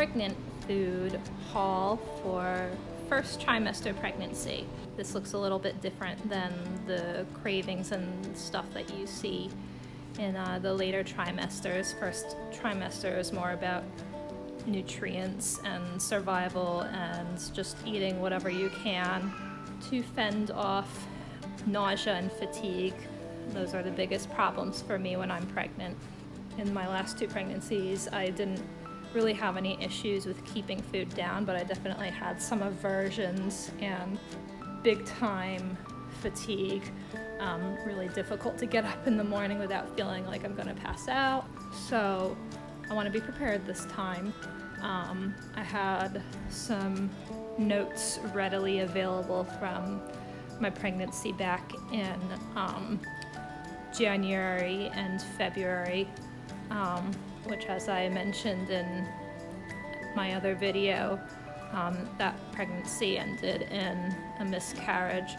pregnant food haul for first trimester pregnancy. This looks a little bit different than the cravings and stuff that you see in the later trimesters. First trimester is more about nutrients and survival and just eating whatever you can to fend off nausea and fatigue. Those are the biggest problems for me when I'm pregnant. In my last 2 pregnancies, I didn't really have any issues with keeping food down, but I definitely had some aversions and big time fatigue. Really difficult to get up in the morning without feeling like I'm gonna pass out. So I want to be prepared this time. I had some notes readily available from my pregnancy back in January and February, which, as I mentioned in my other video, that pregnancy ended in a miscarriage.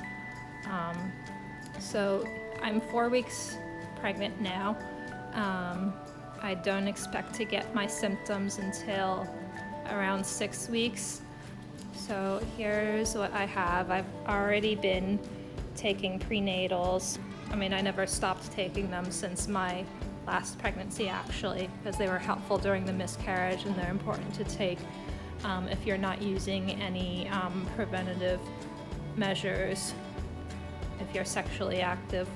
So I'm 4 weeks pregnant now. I don't expect to get my symptoms until around 6 weeks. So here's what I have. I've already been taking prenatals. I mean, I never stopped taking them since my last pregnancy, actually, because they were helpful during the miscarriage and they're important to take if you're not using any preventative measures if you're sexually active.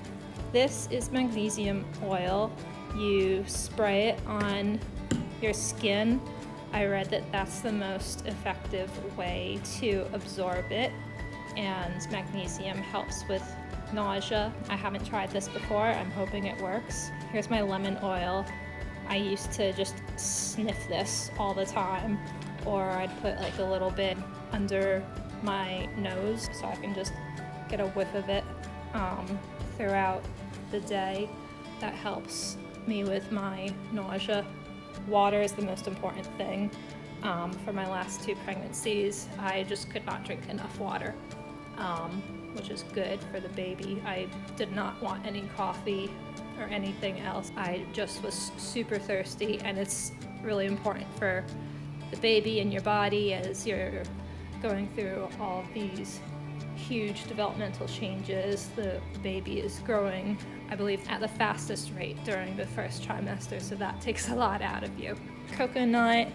This is magnesium oil. You spray it on your skin. I read that that's the most effective way to absorb it, and magnesium helps with nausea. I haven't tried this before. I'm hoping it works. Here's my lemon oil. I used to just sniff this all the time, or I'd put like a little bit under my nose so I can just get a whiff of it throughout the day. That helps me with my nausea. Water is the most important thing. For my last 2 pregnancies, I just could not drink enough water, which is good for the baby. I did not want any coffee or anything else. I just was super thirsty, and it's really important for the baby and your body as you're going through all of these huge developmental changes. The baby is growing, I believe, at the fastest rate during the first trimester, so that takes a lot out of you. Coconut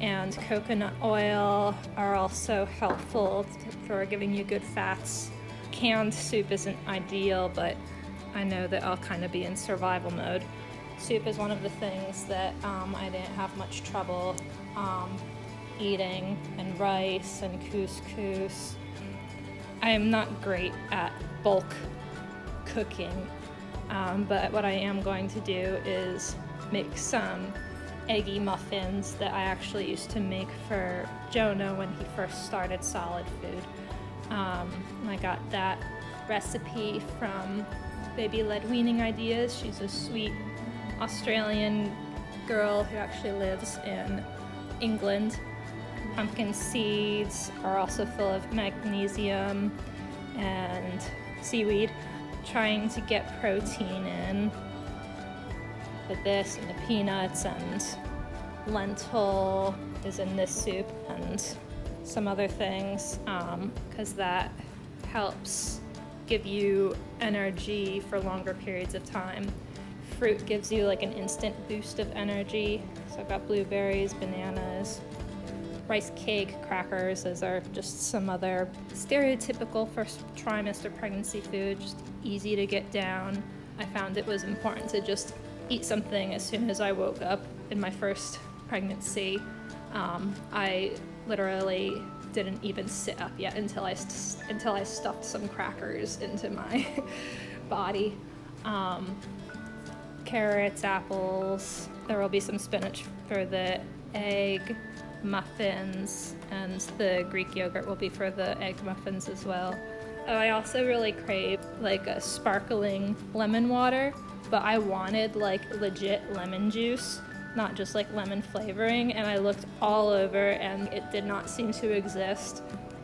and coconut oil are also helpful for giving you good fats. Canned soup isn't ideal, but I know that I'll kind of be in survival mode. Soup is one of the things that I didn't have much trouble eating, and rice and couscous. I am not great at bulk cooking, but what I am going to do is make some eggy muffins that I actually used to make for Jonah when he first started solid food. I got that recipe from Baby-Led Weaning Ideas. She's a sweet Australian girl who actually lives in England. Pumpkin seeds are also full of magnesium and seaweed. Trying to get protein in with this, and the peanuts, and lentil is in this soup, and some other things, because that helps give you energy for longer periods of time. Fruit gives you like an instant boost of energy. So I've got blueberries, bananas, rice cake, crackers. Those are just some other stereotypical first trimester pregnancy food, just easy to get down. I found it was important to just eat something as soon as I woke up in my first pregnancy. I literally didn't even sit up yet until I stuffed some crackers into my body. Carrots, apples. There will be some spinach for the egg muffins, and the Greek yogurt will be for the egg muffins as well. I also really crave like a sparkling lemon water, but I wanted like legit lemon juice, not just like lemon flavoring, and I looked all over and it did not seem to exist.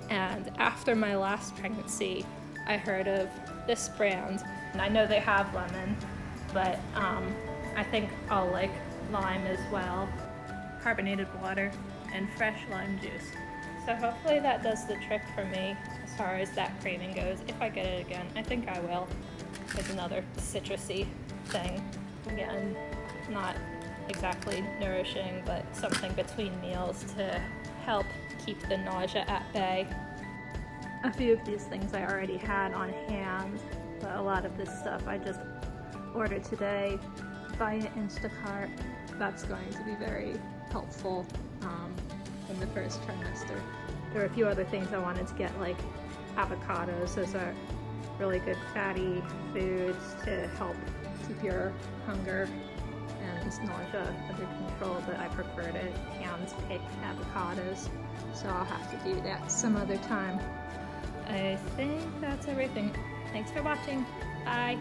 And after my last pregnancy, I heard of this brand, and I know they have lemon, but I think I'll like lime as well. Carbonated water. and fresh lime juice. So hopefully that does the trick for me as far as that craving goes. If I get it again, I think I will. There's another citrusy thing. Again, not exactly nourishing, but something between meals to help keep the nausea at bay. A few of these things I already had on hand, but a lot of this stuff I just ordered today via Instacart. That's going to be very helpful in the first trimester. There are a few other things I wanted to get, like avocados. Those are really good fatty foods to help keep your hunger and nausea under control, but I prefer to hand pick avocados, so I'll have to do that some other time. I think that's everything. Thanks for watching. Bye.